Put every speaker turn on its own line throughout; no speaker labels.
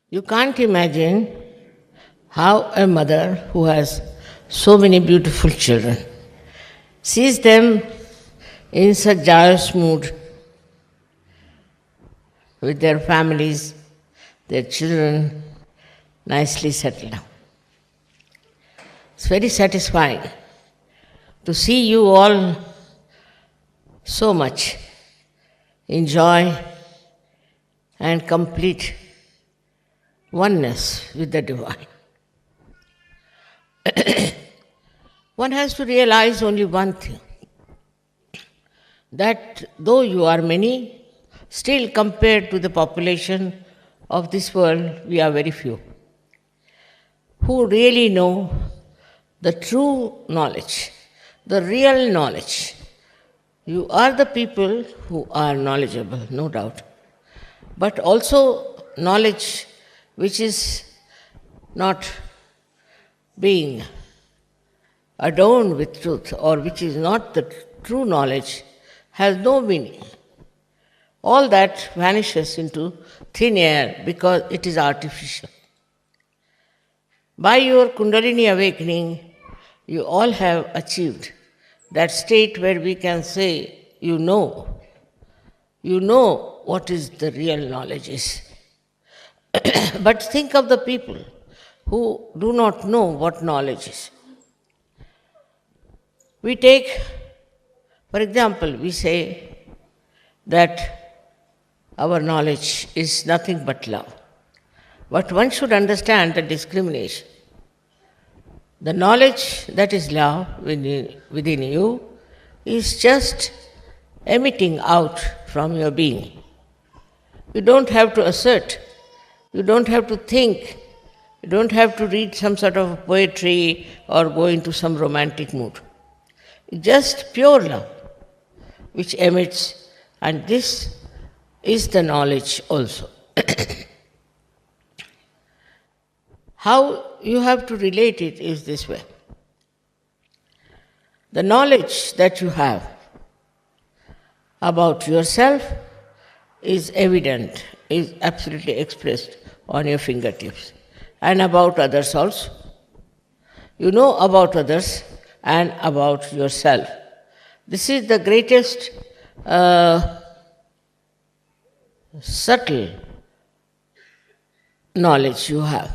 You can't imagine how a mother who has so many beautiful children sees them in such joyous mood with their families, their children nicely settled down. It's very satisfying to see you all so much in joy and complete oneness with the divine. One has to realize only one thing, that though you are many, still compared to the population of this world, we are very few who really know the true knowledge, the real knowledge. You are the people who are knowledgeable, no doubt, but also knowledge which is not being adorned with truth, or which is not the true knowledge, has no meaning. All that vanishes into thin air because it is artificial. By your Kundalini awakening, you all have achieved that state where we can say, you know what is the real knowledge is. But think of the people who do not know what knowledge is. We take, for example, we say that our knowledge is nothing but love. But one should understand the discrimination. The knowledge that is love within you is just emitting out from your being. You don't have to assert, you don't have to think, you don't have to read some sort of poetry or go into some romantic mood. It's just pure love which emits, and this is the knowledge also. How you have to relate it is this way. The knowledge that you have about yourself is evident, is absolutely expressed on your fingertips, and about others also. You know about others and about yourself. This is the greatest subtle knowledge you have.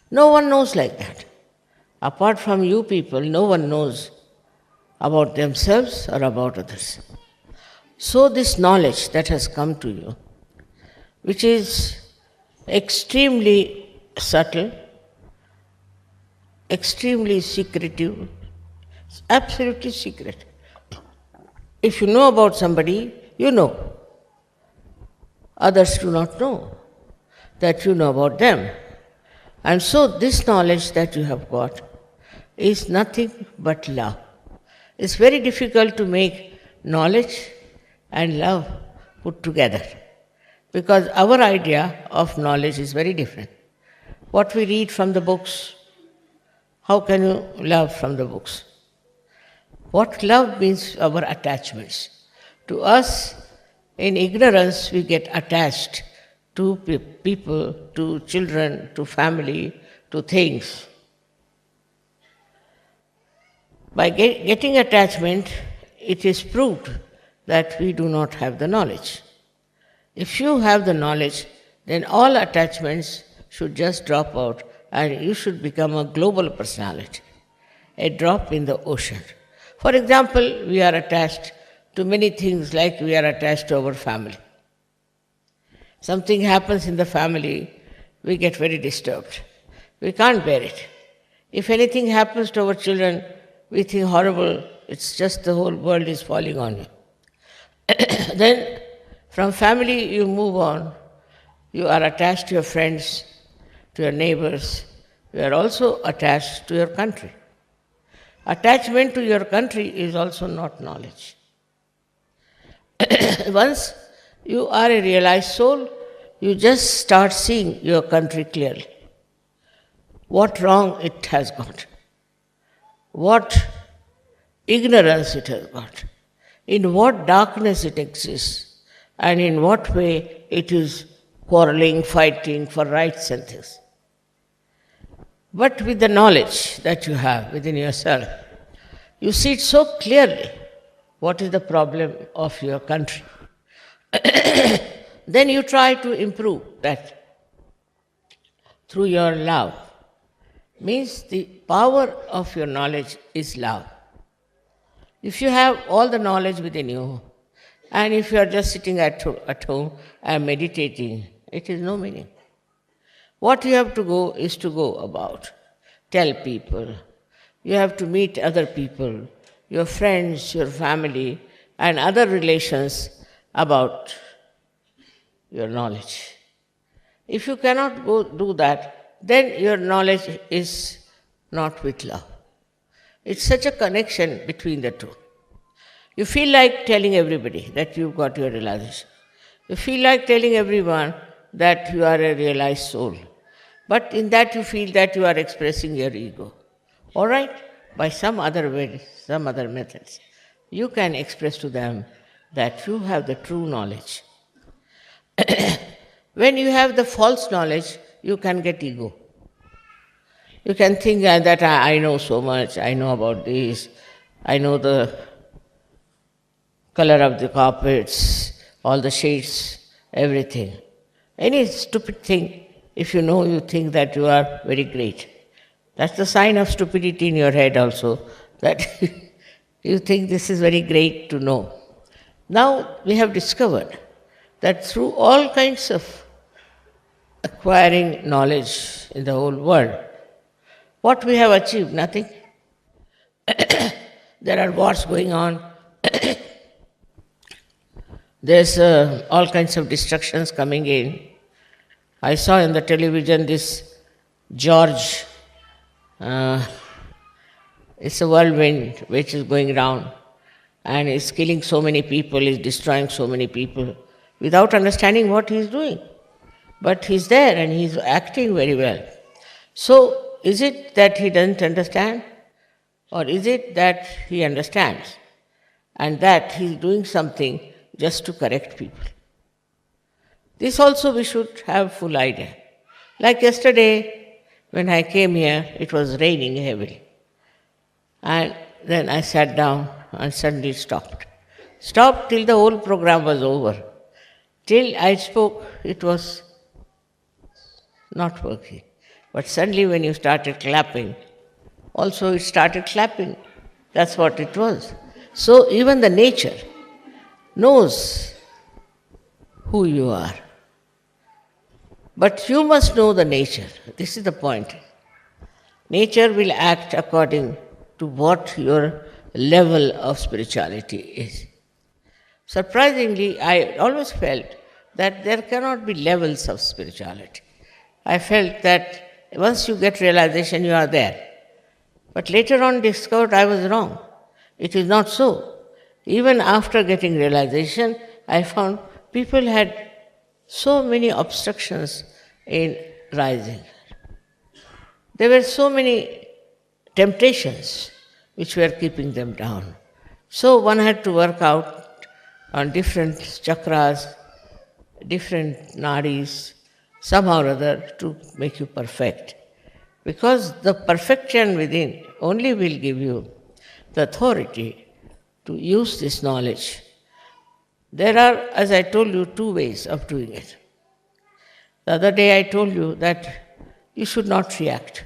No one knows like that. Apart from you people, no one knows about themselves or about others. So this knowledge that has come to you, which is extremely subtle, extremely secretive, absolutely secret. If you know about somebody, you know. Others do not know that you know about them. And so this knowledge that you have got is nothing but love. It's very difficult to make knowledge and love put together, because our idea of knowledge is very different. What we read from the books, how can you love from the books? What love means, our attachments. To us, in ignorance, we get attached to people, to children, to family, to things. By getting attachment, it is proved that we do not have the knowledge. If you have the knowledge, then all attachments should just drop out and you should become a global personality, a drop in the ocean. For example, we are attached to many things, like we are attached to our family. Something happens in the family, we get very disturbed. We can't bear it. If anything happens to our children, we think horrible, it's just the whole world is falling on you. Then from family you move on. You are attached to your friends, to your neighbors. You are also attached to your country. Attachment to your country is also not knowledge. Once you are a realized soul, you just start seeing your country clearly. What wrong it has got, what ignorance it has got, in what darkness it exists, and in what way it is quarreling, fighting for rights and things. But with the knowledge that you have within yourself, you see it so clearly what is the problem of your country. Then you try to improve that through your love. Means the power of your knowledge is love. If you have all the knowledge within you, and if you are just sitting at home and meditating, it is no meaning. What you have to go is to go about, tell people. You have to meet other people, your friends, your family, and other relations about your knowledge. If you cannot go do that, then your knowledge is not with love. It's such a connection between the two. You feel like telling everybody that you've got your realization. You feel like telling everyone that you are a realized soul. But in that you feel that you are expressing your ego. All right? By some other way, some other methods, you can express to them that you have the true knowledge. When you have the false knowledge, you can get ego. You can think that I know so much, I know about this, I know the color of the carpets, all the shades, everything. Any stupid thing, if you know, you think that you are very great. That's the sign of stupidity in your head also, that you think this is very great to know. Now we have discovered that through all kinds of acquiring knowledge in the whole world, what we have achieved? Nothing. There are wars going on. There's all kinds of destructions coming in. I saw in the television this George, it's a whirlwind which is going round and is killing so many people, is destroying so many people without understanding what he is doing. But he's there and he's acting very well. So, is it that he doesn't understand? Or is it that he understands and that he's doing something just to correct people? This also we should have full idea. Like yesterday, when I came here, it was raining heavily. And then I sat down and suddenly stopped. Stopped till the whole program was over. Till I spoke, it was not working. But suddenly when you started clapping, also it started clapping. That's what it was. So even the nature knows who you are. But you must know the nature. This is the point. Nature will act according to what your level of spirituality is. Surprisingly, I always felt that there cannot be levels of spirituality. I felt that once you get realization, you are there. But later on discovered I was wrong. It is not so. Even after getting realization, I found people had so many obstructions in rising. There were so many temptations which were keeping them down. So one had to work out on different chakras, different nadis, somehow or other to make you perfect. Because the perfection within only will give you the authority to use this knowledge. There are, as I told you, two ways of doing it. The other day I told you that you should not react.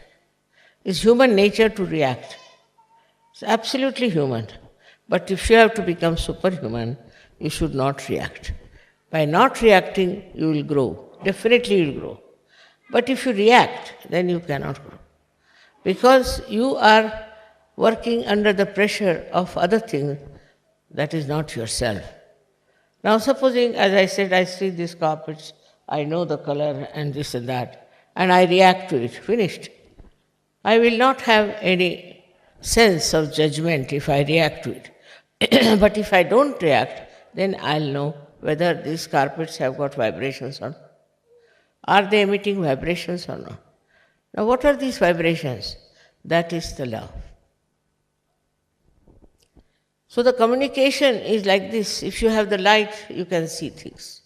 It's human nature to react. It's absolutely human. But if you have to become superhuman, you should not react. By not reacting, you will grow. Definitely you will grow. But if you react, then you cannot grow. Because you are working under the pressure of other things that is not yourself. Now supposing, as I said, I see these carpets, I know the color and this and that, and I react to it, finished. I will not have any sense of judgment if I react to it. But if I don't react, then I'll know whether these carpets have got vibrations or not. Are they emitting vibrations or not? Now what are these vibrations? That is the love. So the communication is like this. If you have the light, you can see things.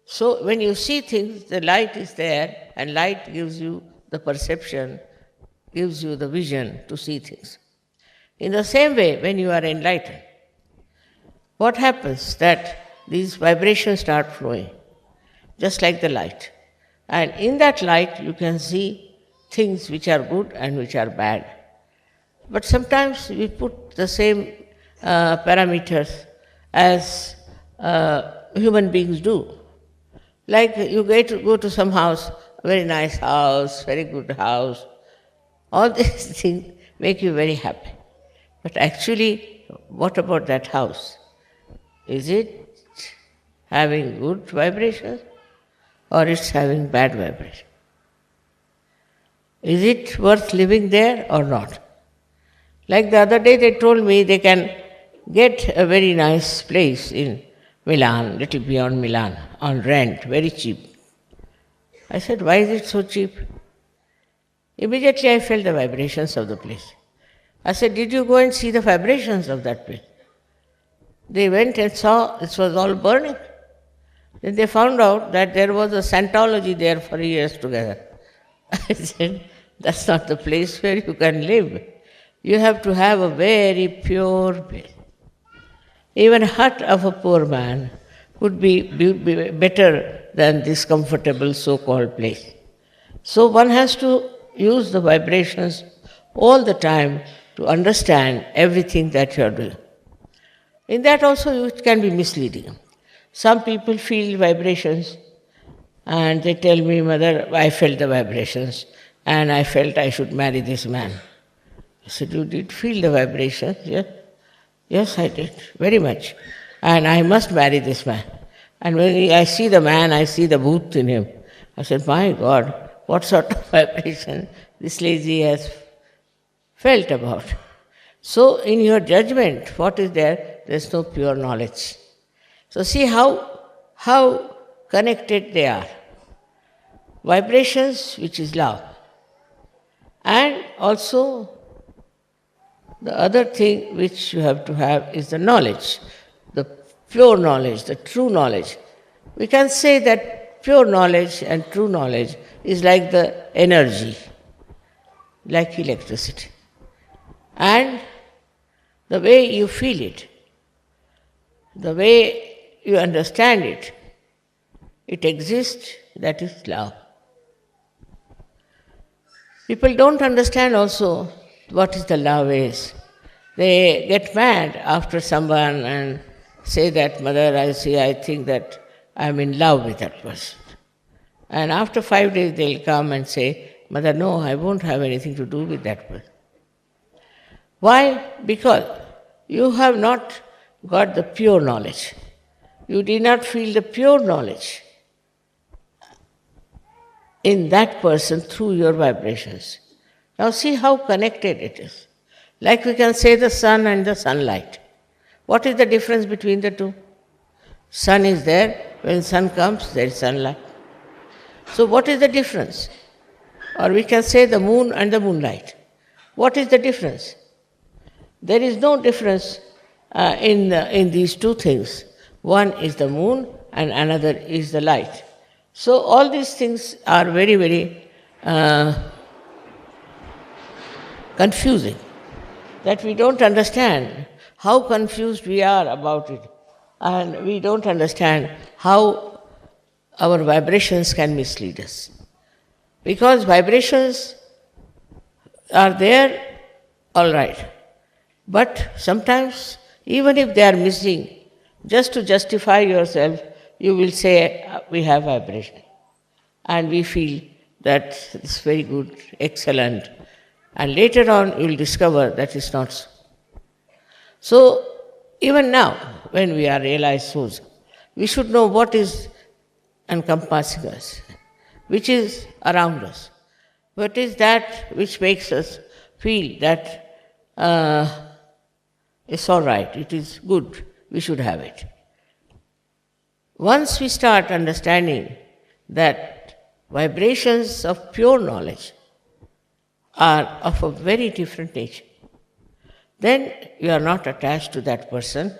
So when you see things, the light is there, and light gives you the perception, gives you the vision to see things. In the same way, when you are enlightened, what happens? That these vibrations start flowing, just like the light. And in that light, you can see things which are good and which are bad. But sometimes we put the same parameters as human beings do. Like you go to some house, a very nice house, very good house. All these things make you very happy. But actually, what about that house? Is it having good vibrations or it's having bad vibrations? Is it worth living there or not? Like the other day they told me they can get a very nice place in Milan, little beyond Milan, on rent, very cheap. I said, why is it so cheap? Immediately I felt the vibrations of the place. I said, did you go and see the vibrations of that place? They went and saw it was all burning. Then they found out that there was a Scientology there for years together. I said, that's not the place where you can live. You have to have a very pure place. Even a hut of a poor man would be better than this comfortable so-called place. So one has to use the vibrations all the time to understand everything that you are doing. In that also it can be misleading. Some people feel vibrations and they tell me, Mother, I felt the vibrations and I felt I should marry this man. I said, you did feel the vibrations? Yes. Yes, I did, very much. And I must marry this man. And when I see the man, I see the bhut in him. I said, my God, what sort of vibration this lady has felt about. So in your judgment, what is there? There is no pure knowledge. So see how connected they are. Vibrations, which is love. And also the other thing which you have to have is the knowledge, the pure knowledge, the true knowledge. We can say that pure knowledge and true knowledge is like the energy, like electricity. And the way you feel it, the way you understand it, it exists, that is love. People don't understand also what is the love is. They get mad after someone and say that, Mother, I think that I'm in love with that person. And after 5 days they'll come and say, Mother, no, I won't have anything to do with that person. Why? Because you have not got the pure knowledge. You did not feel the pure knowledge in that person through your vibrations. Now see how connected it is. Like we can say the sun and the sunlight. What is the difference between the two? Sun is there, when sun comes, there is sunlight. So what is the difference? Or we can say the moon and the moonlight. What is the difference? There is no difference in these two things. One is the moon and another is the light. So all these things are very, very confusing, that we don't understand how confused we are about it, and we don't understand how our vibrations can mislead us. Because vibrations are there, all right, but sometimes even if they are missing, just to justify yourself, you will say, we have vibration. And we feel that it's very good, excellent. And later on, you will discover that it's not so. So, even now, when we are realized souls, we should know what is encompassing us, which is around us. What is that which makes us feel that it's all right, it is good, we should have it. Once we start understanding that vibrations of pure knowledge are of a very different nature, then you are not attached to that person,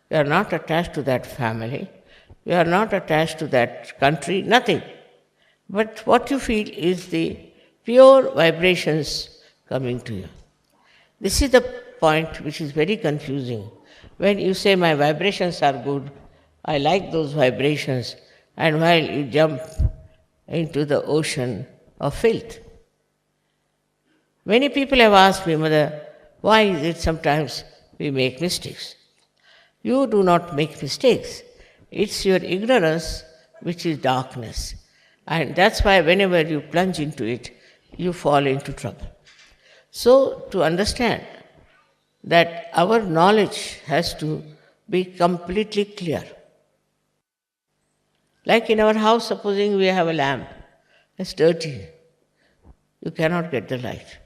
you are not attached to that family, You are not attached to that country, nothing. But what you feel is the pure vibrations coming to you. This is the point which is very confusing. When you say, my vibrations are good, I like those vibrations, and while you jump into the ocean of filth. Many people have asked me, Mother, why is it sometimes we make mistakes? You do not make mistakes. It's your ignorance which is darkness. And that's why whenever you plunge into it, you fall into trouble. So, to understand that our knowledge has to be completely clear. Like in our house, supposing we have a lamp, it's dirty, you cannot get the light.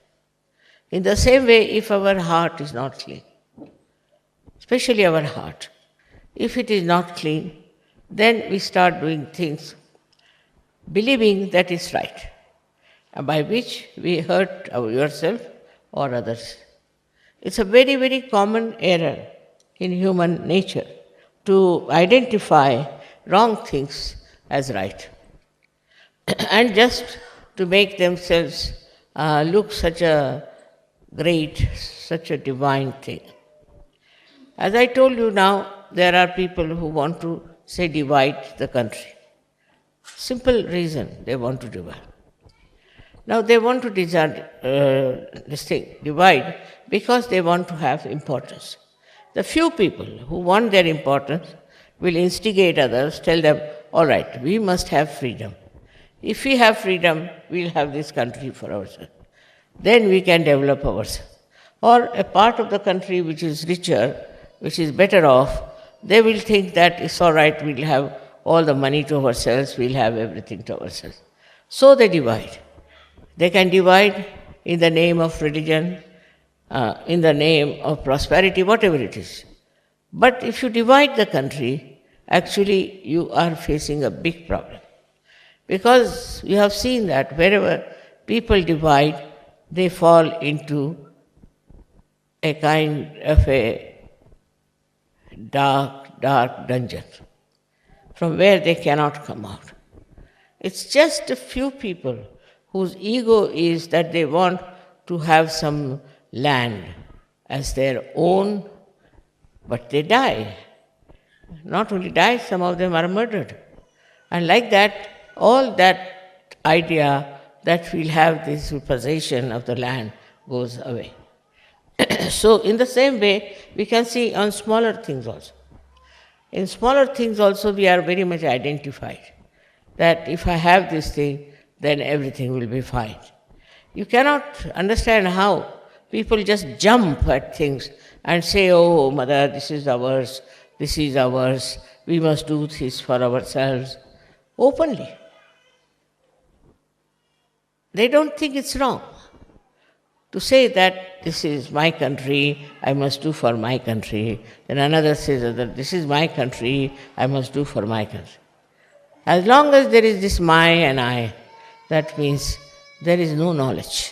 In the same way, if our heart is not clean, especially our heart, if it is not clean, then we start doing things believing that is right, and by which we hurt yourself or others. It's a very, very common error in human nature to identify wrong things as right and just to make themselves look such a great, such a divine thing. As I told you now, there are people who want to say divide the country. Simple reason they want to divide. Now they want to divide because they want to have importance. The few people who want their importance will instigate others, tell them, all right, we must have freedom. If we have freedom, we'll have this country for ourselves. Then we can develop ourselves. Or a part of the country which is richer, which is better off, they will think that it's all right, we'll have all the money to ourselves, we'll have everything to ourselves. So they divide. They can divide in the name of religion, in the name of prosperity, whatever it is. But if you divide the country, actually you are facing a big problem. Because you have seen that wherever people divide, they fall into a kind of a dark dungeon from where they cannot come out. It's just a few people whose ego is that they want to have some land as their own, but they die. Not only die, some of them are murdered. And like that, all that idea that we'll have this possession of the land goes away. So in the same way, we can see on smaller things also. In smaller things also, we are very much identified that if I have this thing, then everything will be fine. You cannot understand how people just jump at things and say, oh, Mother, this is ours, we must do this for ourselves, openly. They don't think it's wrong to say that this is my country, I must do for my country. Then another says that this is my country, I must do for my country. As long as there is this my and I, that means there is no knowledge.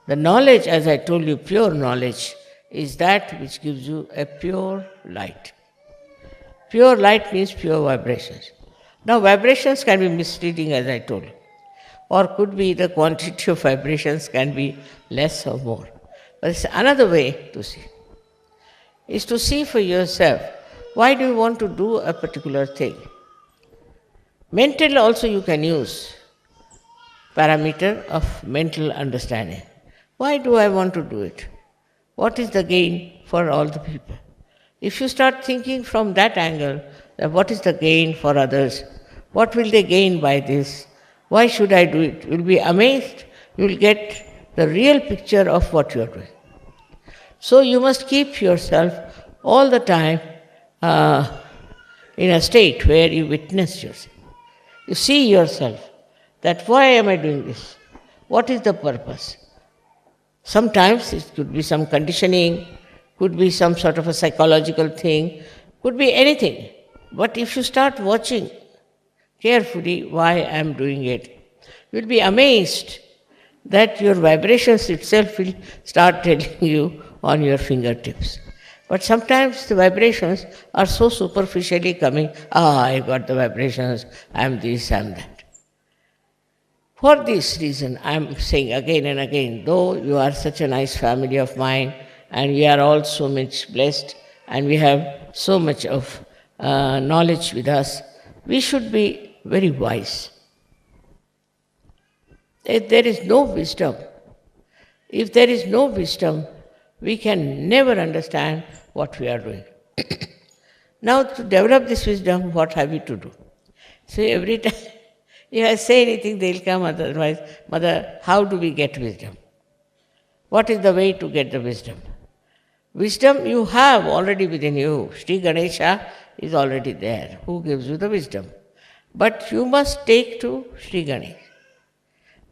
The knowledge, as I told you, pure knowledge, is that which gives you a pure light. Pure light means pure vibrations. Now vibrations can be misleading, as I told you, or could be the quantity of vibrations can be less or more. But it's another way to see. Is to see for yourself, why do you want to do a particular thing? Mental also you can use parameter of mental understanding. Why do I want to do it? What is the gain for all the people? If you start thinking from that angle, that what is the gain for others? What will they gain by this? Why should I do it? You will be amazed. You will get the real picture of what you are doing. So you must keep yourself all the time in a state where you witness yourself. You see yourself that why am I doing this? What is the purpose? Sometimes it could be some conditioning, could be some sort of a psychological thing, could be anything. But if you start watching carefully why I am doing it, you will be amazed that your vibrations itself will start telling you on your fingertips. But sometimes the vibrations are so superficially coming, I got the vibrations, I'm this, I'm that. For this reason, I'm saying again and again, though you are such a nice family of mine, and we are all so much blessed, and we have so much of knowledge with us, we should be very wise. If there is no wisdom, we can never understand what we are doing. Now, to develop this wisdom, what have you to do? So every time if I say anything, they'll come otherwise. Mother, how do we get wisdom? What is the way to get the wisdom? Wisdom you have already within you. Sri Ganesha is already there, who gives you the wisdom. But you must take to Sri Ganesh.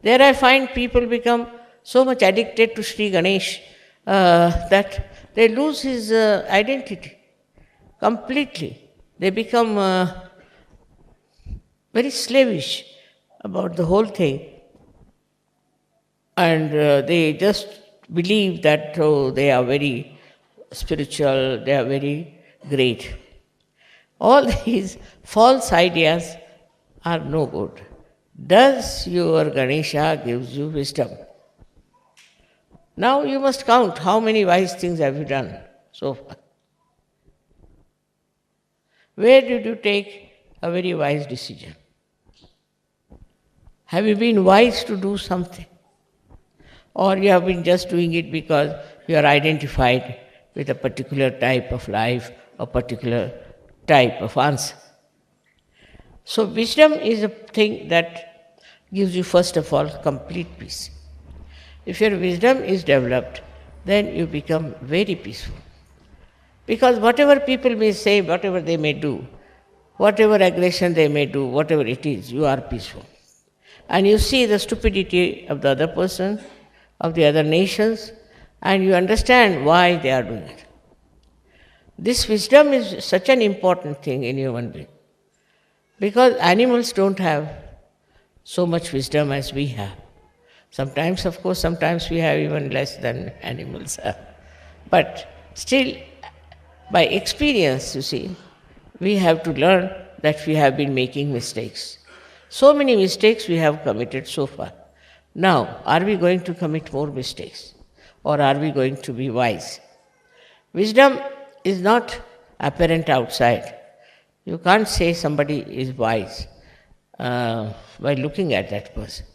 There I find people become so much addicted to Sri Ganesh that they lose his identity completely. They become very slavish about the whole thing. And they just believe that they are very spiritual, they are very great. All these false ideas are no good. Does your Ganesha gives you wisdom? Now you must count how many wise things have you done so far. Where did you take a very wise decision? Have you been wise to do something? Or you have been just doing it because you are identified with a particular type of life, a particular type of answer? So wisdom is a thing that gives you first of all complete peace. If your wisdom is developed, then you become very peaceful. Because whatever people may say, whatever they may do, whatever aggression they may do, whatever it is, you are peaceful. And you see the stupidity of the other person, of the other nations, and you understand why they are doing it. This wisdom is such an important thing in human being. Because animals don't have so much wisdom as we have. Sometimes, of course, sometimes we have even less than animals have. But still, by experience, you see, we have to learn that we have been making mistakes. So many mistakes we have committed so far. Now, are we going to commit more mistakes? Or are we going to be wise? Wisdom is not apparent outside. You can't say somebody is wise by looking at that person.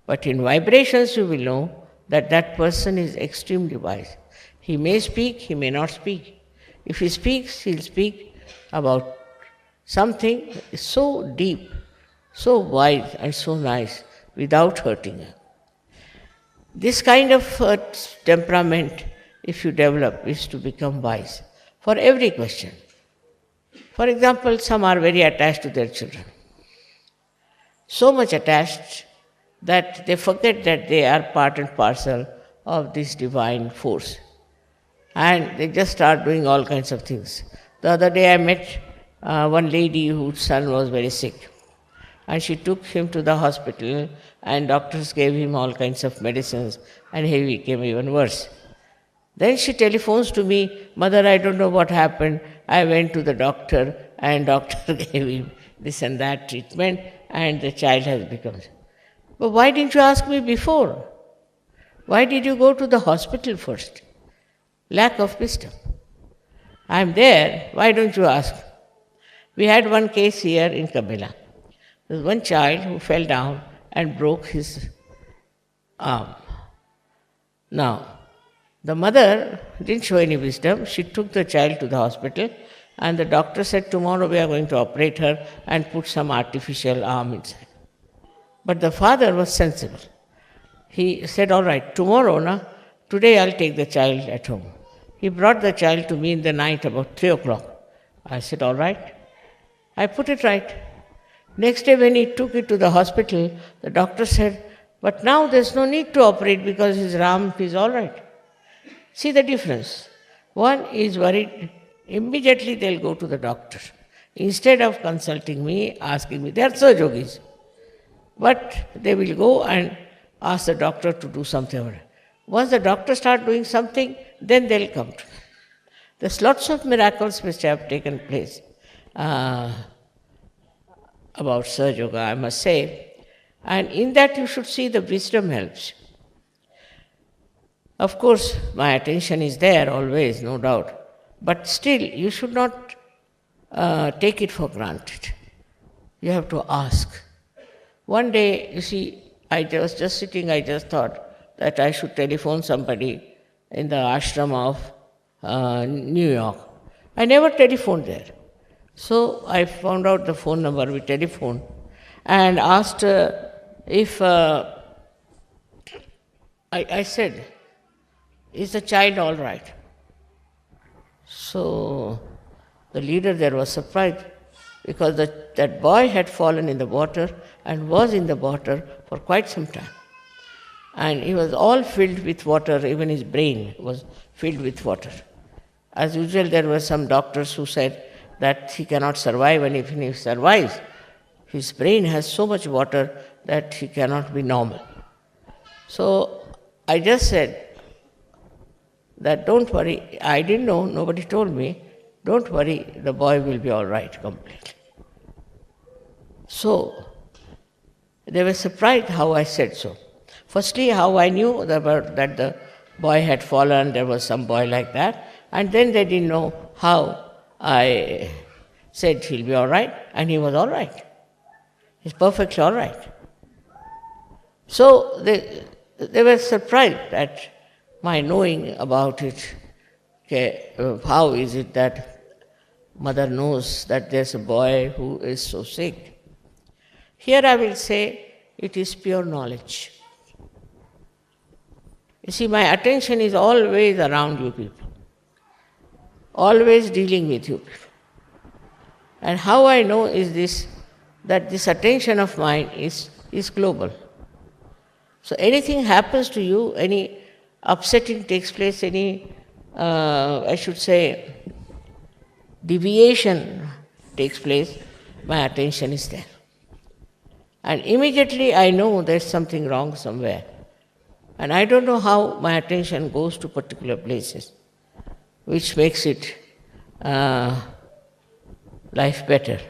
But in vibrations you will know that that person is extremely wise. He may speak, he may not speak. If he speaks, he'll speak about something so deep, so wise and so nice without hurting her. This kind of temperament, if you develop, is to become wise for every question. For example, some are very attached to their children. So much attached that they forget that they are part and parcel of this divine force. And they just start doing all kinds of things. The other day I met one lady whose son was very sick. And she took him to the hospital and doctors gave him all kinds of medicines and he became even worse. Then she telephones to me, Mother, I don't know what happened. I went to the doctor and doctor gave him this and that treatment and the child has become. But why didn't you ask me before? Why did you go to the hospital first? Lack of wisdom. I am there, why don't you ask? We had one case here in Kabila. There was one child who fell down and broke his arm. Now, the mother didn't show any wisdom. She took the child to the hospital and the doctor said, tomorrow we are going to operate her and put some artificial arm inside. But the father was sensible. He said, all right, tomorrow, today I'll take the child at home. He brought the child to me in the night about 3 o'clock. I said, all right. I put it right. Next day when he took it to the hospital, the doctor said, but now there's no need to operate because his arm is all right. See the difference. One is worried, immediately they'll go to the doctor. Instead of consulting me, asking me, they are Saj Yogis. But they will go and ask the doctor to do something. Once the doctor starts doing something, then they'll come to me. There's lots of miracles which have taken place about Sahaja Yoga, I must say. And in that you should see the wisdom helps. Of course, my attention is there always, no doubt. But still, you should not take it for granted. You have to ask. One day, you see, I was just sitting, I just thought that I should telephone somebody in the ashram of New York. I never telephoned there. So I found out the phone number, we telephoned, and asked if, I said, is the child all right? So the leader there was surprised because that boy had fallen in the water and was in the water for quite some time. And he was all filled with water, even his brain was filled with water. As usual, there were some doctors who said that he cannot survive, and if he survives, his brain has so much water that he cannot be normal. So I just said that don't worry, I didn't know, nobody told me, don't worry, the boy will be all right completely. So they were surprised how I said so. Firstly, how I knew that the boy had fallen, there was some boy like that, and then they didn't know how I said he'll be all right, and he was all right. He's perfectly all right. So they were surprised at my knowing about it. Okay, how is it that mother knows that there's a boy who is so sick? Here I will say it is pure knowledge. You see, my attention is always around you people, always dealing with you people. And how I know is this, that this attention of mine is global. So anything happens to you, any upsetting takes place, any, I should say, deviation takes place, my attention is there. And immediately I know there's something wrong somewhere. And I don't know how my attention goes to particular places, which makes it life better.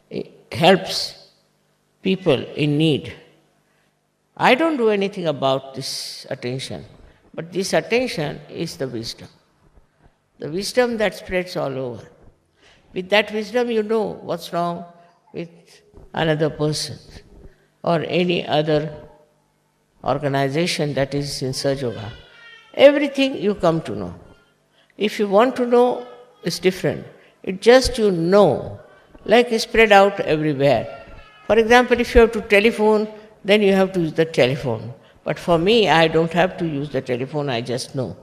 It helps people in need. I don't do anything about this attention, but this attention is the wisdom that spreads all over. With that wisdom, you know what's wrong with another person or any other organization that is in Sahaja Yoga. Everything you come to know. If you want to know, it's different. It's just you know, like it's spread out everywhere. For example, if you have to telephone, then you have to use the telephone. But for me, I don't have to use the telephone, I just know.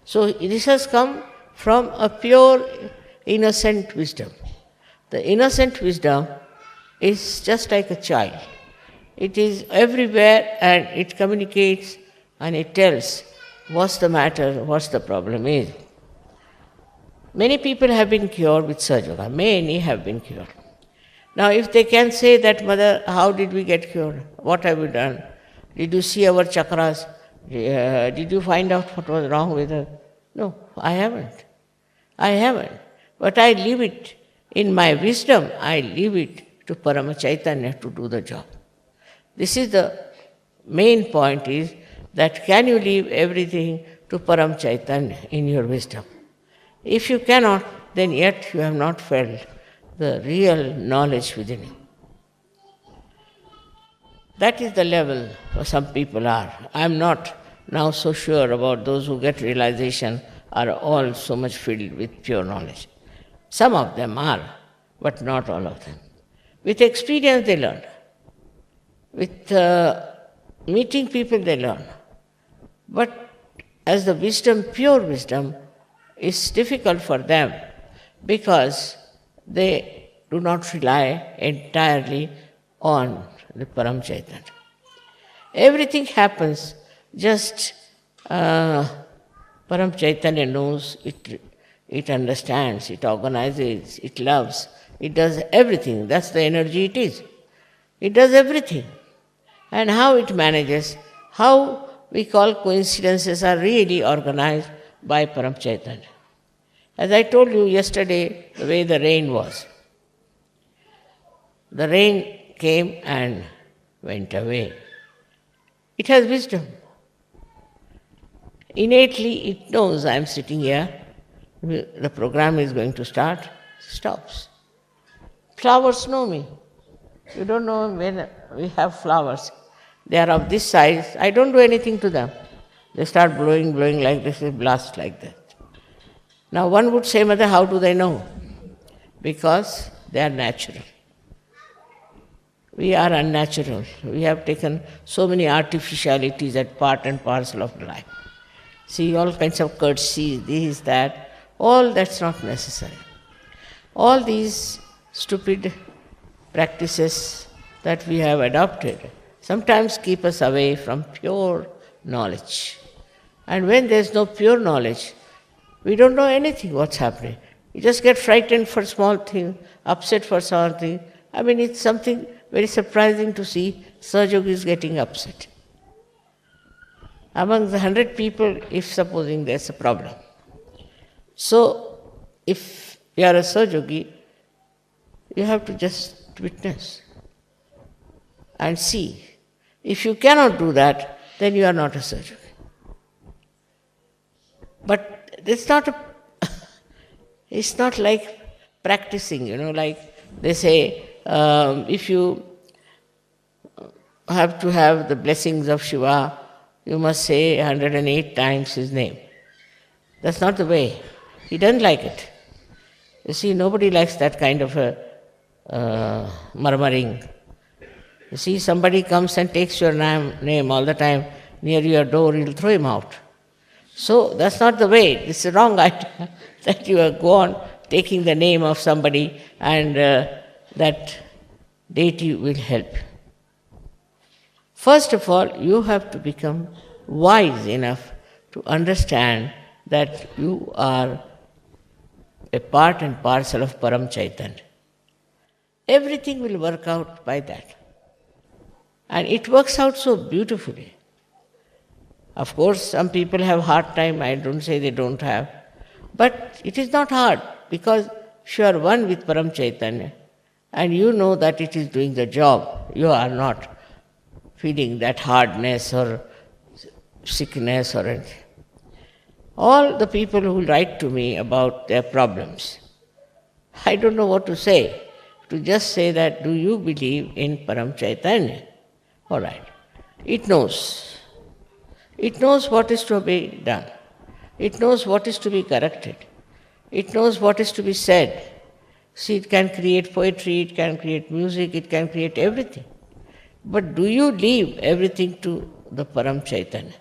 So this has come from a pure, innocent wisdom. The innocent wisdom is just like a child. It is everywhere and it communicates and it tells what's the matter, what's the problem is. Many people have been cured with Sahaja Yoga. Many have been cured. Now if they can say that, Mother, how did we get cured? What have we done? Did you see our chakras? Did you find out what was wrong with us? No, I haven't. But I leave it, in my wisdom, I leave it to Parama Chaitanya to do the job. This is the main point, is that can you leave everything to Param Chaitanya in your wisdom? If you cannot, then yet you have not felt the real knowledge within you. That is the level where some people are. I am not now so sure about those who get realization are all so much filled with pure knowledge. Some of them are, but not all of them. With experience they learn. With meeting people they learn. But as the wisdom, pure wisdom, is difficult for them because they do not rely entirely on the Param Chaitanya. Everything happens just Param Chaitanya knows, it understands, it organizes, it loves, it does everything. That's the energy it is. It does everything. And how it manages, how we call coincidences are really organized by Param Chaitanya. As I told you yesterday, the way the rain was. The rain came and went away. It has wisdom. Innately, it knows I am sitting here, the program is going to start, stops. Flowers know me. You don't know when we have flowers. They are of this size. I don't do anything to them. They start blowing like this, they blast like that. Now one would say, Mother, how do they know? Because they are natural. We are unnatural. We have taken so many artificialities as part and parcel of life. See, all kinds of courtesy, this, that, all that's not necessary. All these stupid practices that we have adopted sometimes keep us away from pure knowledge. And when there's no pure knowledge, we don't know anything what's happening. You just get frightened for small things, upset for something. I mean, it's something very surprising to see Sahajogis getting upset. Among the 100 people, if supposing there's a problem. So, if you are a Sahajogi, you have to just witness and see. If you cannot do that, then you are not a Sahajogi. But it's not it's not like practicing, like they say, if you have to have the blessings of Shiva, you must say 108 times his name. That's not the way. He doesn't like it. You see, nobody likes that kind of a murmuring. You see, somebody comes and takes your name all the time near your door, you'll throw him out. So that's not the way. It's a wrong idea that you go on taking the name of somebody and that deity will help. First of all, you have to become wise enough to understand that you are a part and parcel of Param Chaitanya. Everything will work out by that. And it works out so beautifully. Of course, some people have hard time, I don't say they don't have. But it is not hard, because if you are one with Param Chaitanya, and you know that it is doing the job, you are not feeling that hardness or sickness or anything. All the people who write to me about their problems, I don't know what to say. To just say that, do you believe in Param Chaitanya? All right. It knows. It knows what is to be done. It knows what is to be corrected. It knows what is to be said. See, it can create poetry, it can create music, it can create everything. But do you leave everything to the Param Chaitanya?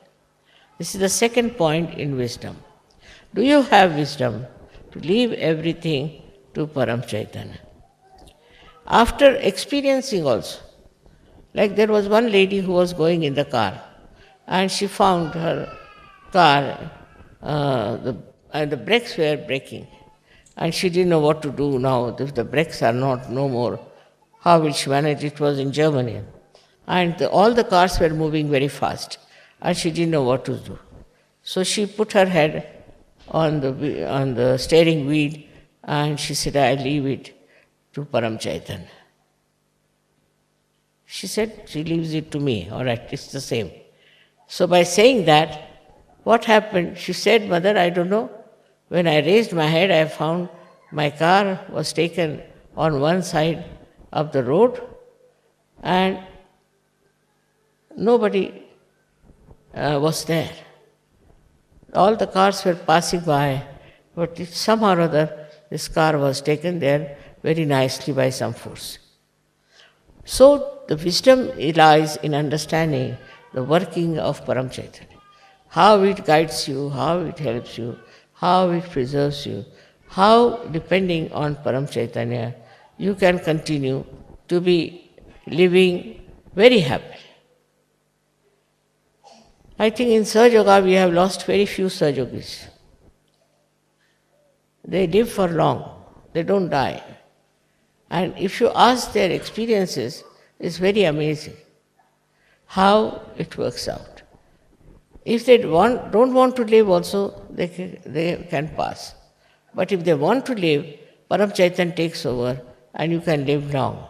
This is the second point in wisdom. Do you have wisdom to leave everything to Param Chaitanya? After experiencing also, like there was one lady who was going in the car, and she found her car, the brakes were breaking, and she didn't know what to do now. If the brakes are no more, how will she manage? It was in Germany. And all the cars were moving very fast, and she didn't know what to do. So she put her head on the steering wheel, and she said, I leave it to Param Chaitanya. She said, she leaves it to me. All right, it's the same. So by saying that, what happened? She said, Mother, I don't know. When I raised my head, I found my car was taken on one side of the road, and nobody was there. All the cars were passing by, but somehow or other, this car was taken there very nicely by some force. So the wisdom lies in understanding the working of Param Chaitanya, how it guides you, how it helps you, how it preserves you, how, depending on Param Chaitanya, you can continue to be living very happily. I think in Sahaja we have lost very few Sahajogis. They live for long, they don't die. And if you ask their experiences, it's very amazing how it works out. If they don't want to live also, they can pass. But if they want to live, Param Chaitanya takes over and you can live long.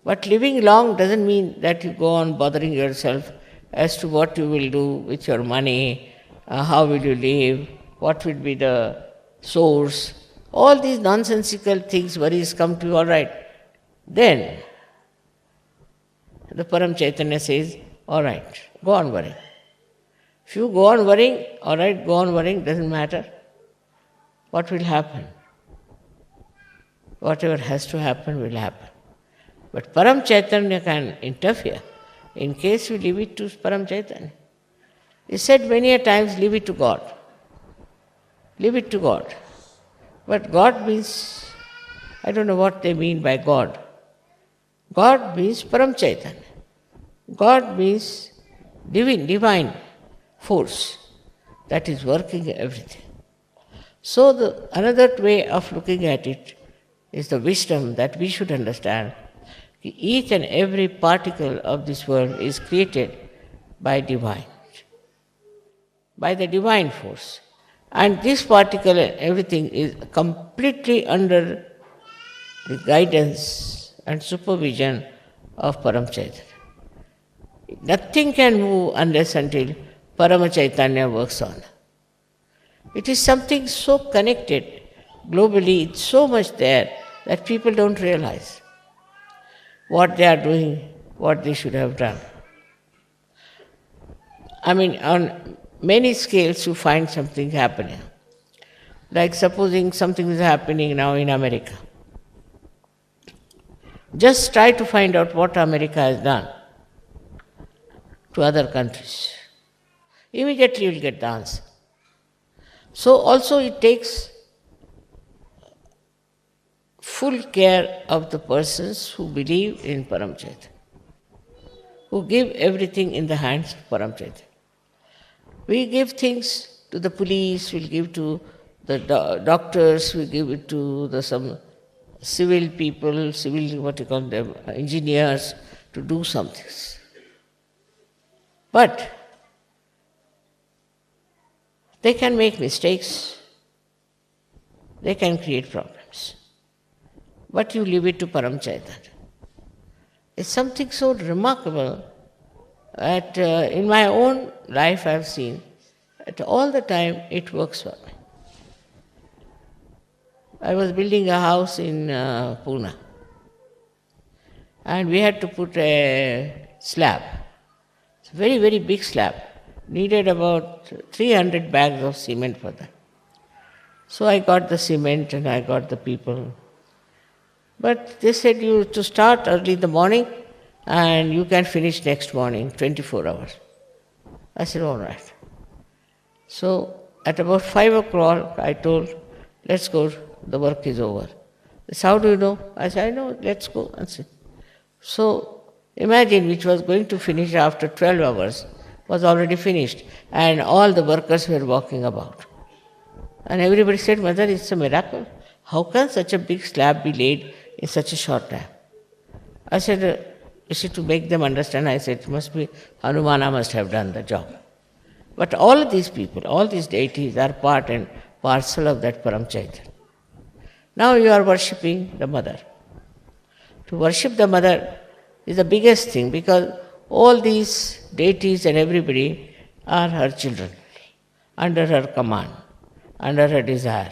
But living long doesn't mean that you go on bothering yourself as to what you will do with your money, how will you live, what will be the source. All these nonsensical things, worries come to you, all right. Then the Param Chaitanya says, all right, go on worrying. If you go on worrying, all right, go on worrying, doesn't matter. What will happen? Whatever has to happen will happen. But Param Chaitanya can interfere in case you leave it to Param Chaitanya. He said many a times, leave it to God. Leave it to God. But God means, I don't know what they mean by God. God means Param Chaitanya. God means divine force that is working everything. So another way of looking at it is the wisdom that we should understand. Each and every particle of this world is created by divine, by the divine force. And this particle and everything is completely under the guidance and supervision of Param Chaitanya. Nothing can move unless until Parama Chaitanya works on. It is something so connected globally, it's so much there that people don't realize what they are doing, what they should have done. I mean, on many scales you find something happening. Like supposing something is happening now in America. Just try to find out what America has done to other countries. Immediately you will get the answer. So also it takes full care of the persons who believe in Param Chaitanya, who give everything in the hands of Param Chaitanya. We give things to the police, we'll give to the doctors, we give it to some civil people, engineers, to do some things. But they can make mistakes, they can create problems. But you leave it to Param Chaitanya. It's something so remarkable that in my own life I've seen that all the time it works for me. I was building a house in Pune and we had to put a slab. It's a very, very big slab. Needed about 300 bags of cement for that. So I got the cement and I got the people. But they said you to start early in the morning and you can finish next morning, 24 hours. I said, all right. So at about 5 o'clock I told, let's go, the work is over. They said, how do you know? I said, I know, let's go and see. So imagine, which was going to finish after 12 hours, was already finished, and all the workers were walking about. And everybody said, Mother, it's a miracle. How can such a big slab be laid in such a short time? I said, to make them understand, I said, it must be Hanumana must have done the job. But all of these people, all these deities are part and parcel of that Param Chaitanya. Now you are worshipping the Mother. To worship the Mother is the biggest thing, because all these deities and everybody are her children, under her command, under her desire.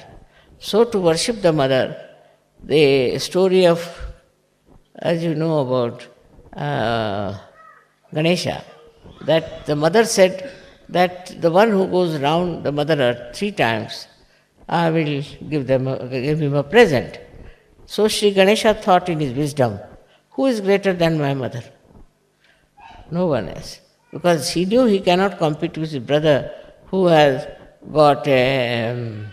So to worship the Mother, the story of, as you know about Ganesha, that the Mother said that the one who goes round the Mother Earth 3 times, I will give him a present. So Sri Ganesha thought in his wisdom, who is greater than my mother? No one else. Because he knew he cannot compete with his brother who has got a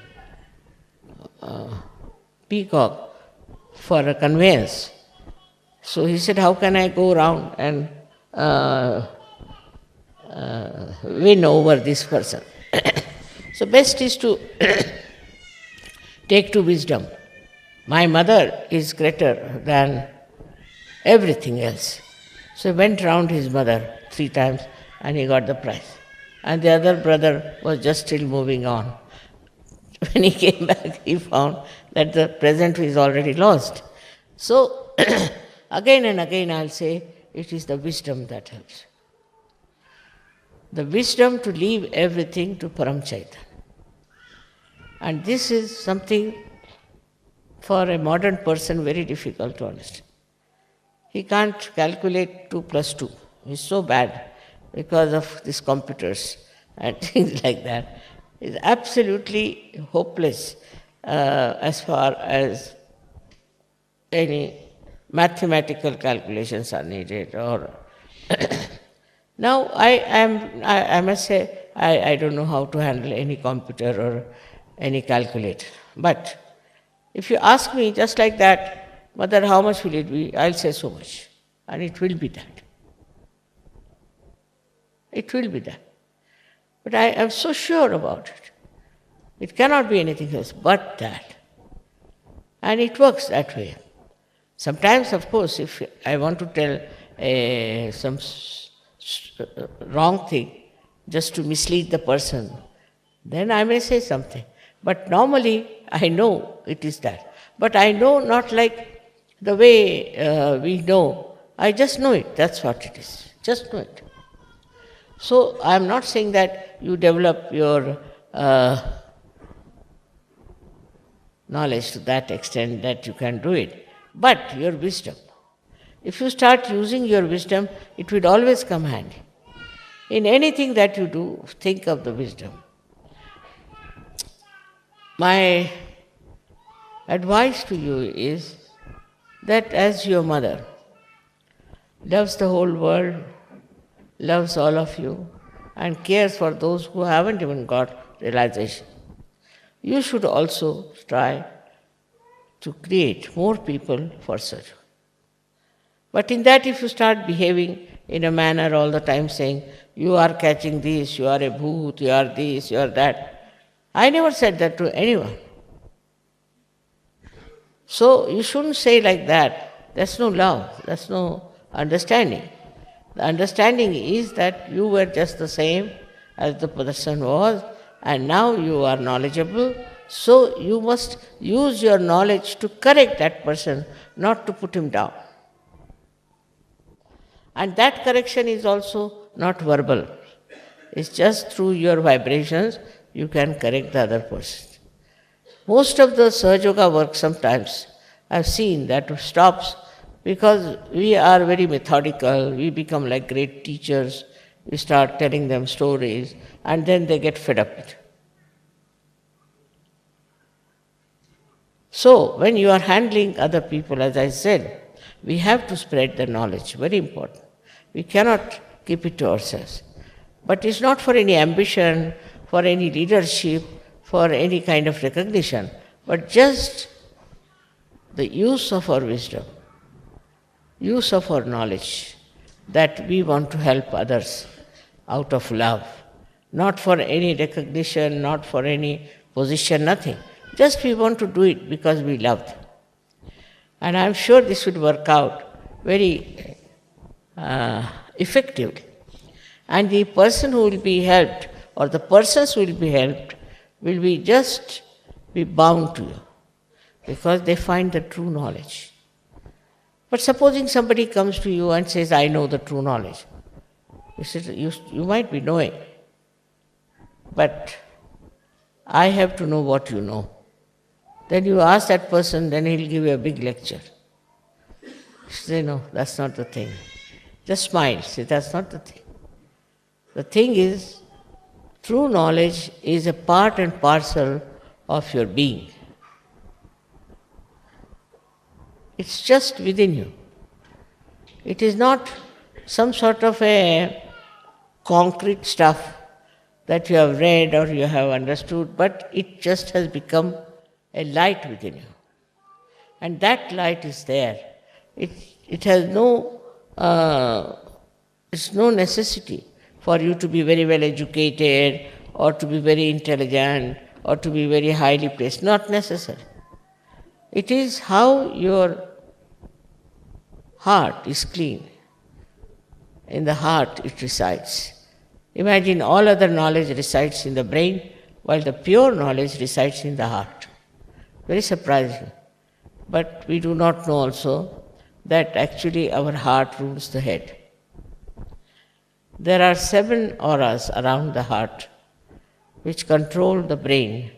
peacock for a conveyance. So he said, how can I go around and win over this person? So best is to take to wisdom. My mother is greater than everything else. So he went round his mother 3 times and he got the prize. And the other brother was just still moving on. When he came back, he found that the present is already lost. So, again and again I'll say, it is the wisdom that helps. The wisdom to leave everything to Param Chaitanya. And this is something for a modern person very difficult to understand. He can't calculate 2 plus 2. He's so bad because of these computers and things like that. It's absolutely hopeless as far as any mathematical calculations are needed. Or now I must say, I don't know how to handle any computer or any calculator. But if you ask me just like that, Mother, how much will it be? I'll say so much. And it will be that. It will be that. But I am so sure about it. It cannot be anything else but that. And it works that way. Sometimes, of course, if I want to tell some wrong thing just to mislead the person, then I may say something. But normally, I know it is that. But I know not like the way we know. I just know it. That's what it is. Just know it. So, I am not saying that you develop your knowledge to that extent that you can do it, but your wisdom. If you start using your wisdom, it will always come handy. In anything that you do, think of the wisdom. My advice to you is that as your mother loves the whole world, loves all of you, and cares for those who haven't even got realization, you should also try to create more people for sadhguru. But in that, if you start behaving in a manner all the time saying, you are catching this, you are a bhoot, you are this, you are that, I never said that to anyone. So you shouldn't say like that. That's no love, that's no understanding. The understanding is that you were just the same as the person was, and now you are knowledgeable, so you must use your knowledge to correct that person, not to put him down. And that correction is also not verbal. It's just through your vibrations you can correct the other person. Most of the Sahaja Yoga work sometimes I've seen that stops because we are very methodical, we become like great teachers, we start telling them stories, and then they get fed up with it. So, when you are handling other people, as I said, we have to spread the knowledge, very important. We cannot keep it to ourselves. But it's not for any ambition, for any leadership, for any kind of recognition, but just the use of our wisdom, use of our knowledge, that we want to help others out of love, not for any recognition, not for any position, nothing. Just we want to do it because we love them. And I'm sure this would work out very effectively. And the person who will be helped, or the persons who will be helped, will be just be bound to you, because they find the true knowledge. But supposing somebody comes to you and says, I know the true knowledge. You might be knowing, but I have to know what you know. Then you ask that person, then he'll give you a big lecture. You say, no, that's not the thing. Just smile, say, that's not the thing. The thing is, true knowledge is a part and parcel of your being. It's just within you. It is not some sort of a concrete stuff that you have read or you have understood, but it just has become a light within you. And that light is there. It has it's no necessity for you to be very well educated or to be very intelligent or to be very highly placed. Not necessary. It is how your heart is clean. In the heart it resides. Imagine all other knowledge resides in the brain, while the pure knowledge resides in the heart. Very surprising. But we do not know also that actually our heart rules the head. There are 7 auras around the heart which control the brain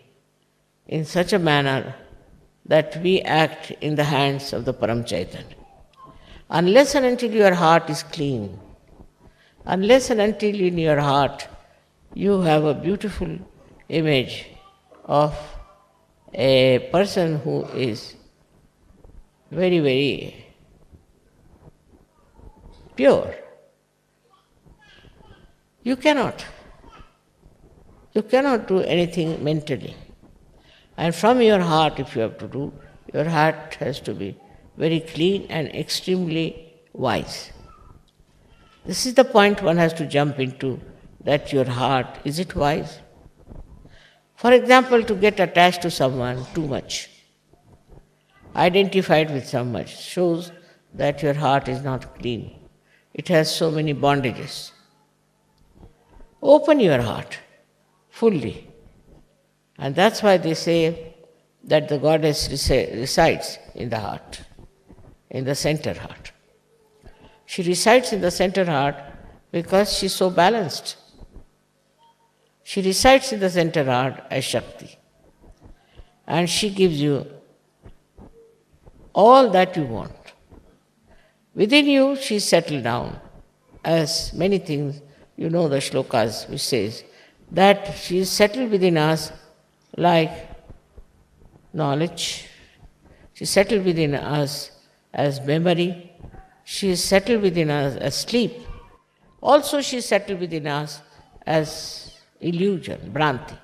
in such a manner that we act in the hands of the Param Chaitanya. Unless and until your heart is clean, unless and until in your heart you have a beautiful image of a person who is very, very pure, you cannot do anything mentally. And from your heart, if you have to do, your heart has to be very clean and extremely wise. This is the point one has to jump into, that your heart, is it wise? For example, to get attached to someone too much, identified with someone, shows that your heart is not clean. It has so many bondages. Open your heart fully. And that's why they say that the goddess resides in the heart, in the center heart. She resides in the center heart because she's so balanced. She resides in the center heart as Shakti. And she gives you all that you want. Within you, she's settled down. As many things, you know the shlokas which says that she is settled within us like knowledge. She is settled within us as memory. She is settled within us as sleep. Also she is settled within us as illusion, Bhranti.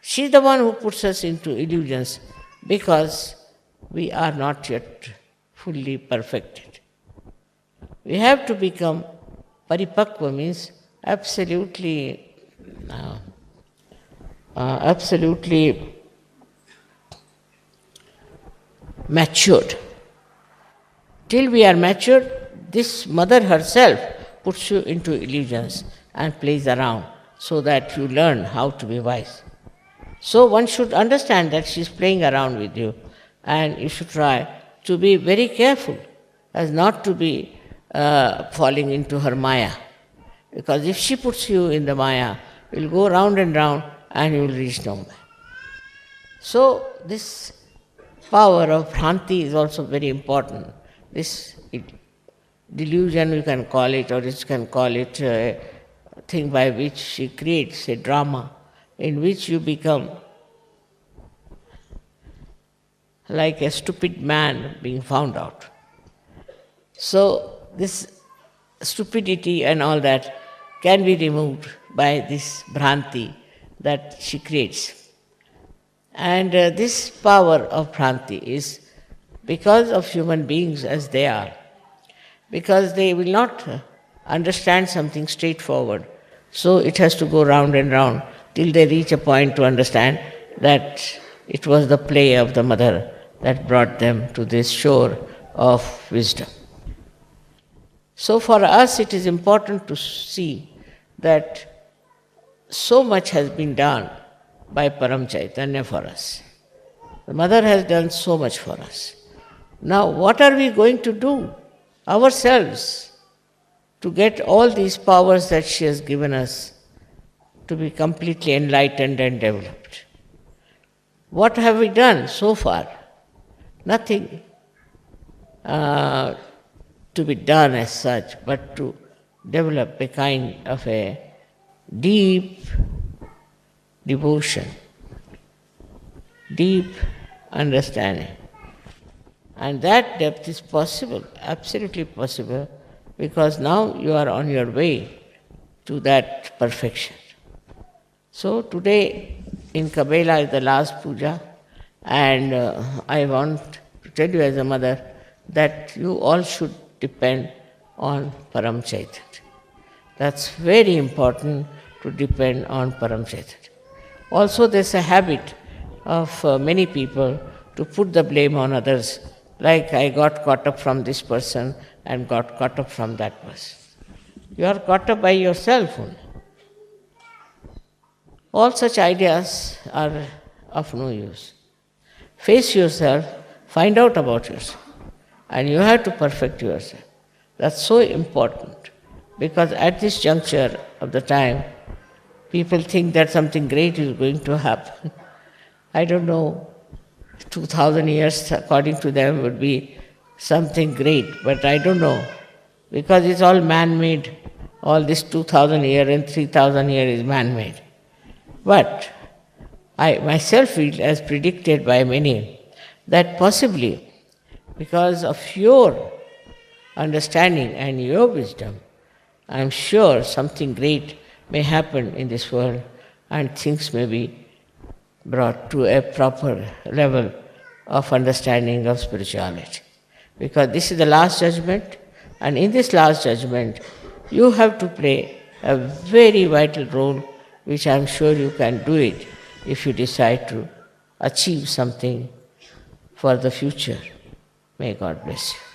She is the one who puts us into illusions because we are not yet fully perfected. We have to become paripakva, means absolutely matured. Till we are matured, this mother herself puts you into illusions and plays around so that you learn how to be wise. So one should understand that she is playing around with you, and you should try to be very careful as not to be falling into her maya. Because if she puts you in the maya, you will go round and round and you will reach nowhere. So this power of Bhranti is also very important. This delusion, you can call it, or you can call it a thing by which she creates a drama in which you become like a stupid man being found out. So this stupidity and all that can be removed by this Bhranti that she creates. And this power of Bhranti is because of human beings as they are, because they will not understand something straightforward. So it has to go round and round till they reach a point to understand that it was the play of the mother that brought them to this shore of wisdom. So for us it is important to see that so much has been done by Param Chaitanya for us. The mother has done so much for us. Now what are we going to do ourselves to get all these powers that she has given us to be completely enlightened and developed? What have we done so far? Nothing to be done as such, but to develop a kind of a deep devotion, deep understanding. And that depth is possible, absolutely possible, because now you are on your way to that perfection. So today in Kabela is the last puja, and I want to tell you as a mother that you all should depend on Param Chaitanya. That's very important, to depend on Param Chaitanya. Also there's a habit of many people to put the blame on others, like I got caught up from this person and got caught up from that person. You are caught up by yourself only. All such ideas are of no use. Face yourself, find out about yourself, and you have to perfect yourself. That's so important because at this juncture of the time, people think that something great is going to happen. I don't know, 2000 years according to them would be something great, but I don't know because it's all man made. All this 2000 year and 3000 year is man made. But I myself feel, as predicted by many, that possibly because of your understanding and your wisdom, I am sure something great may happen in this world and things may be brought to a proper level of understanding of spirituality. Because this is the last judgment, and in this last judgment, you have to play a very vital role, which I am sure you can do it if you decide to achieve something for the future. May God bless you.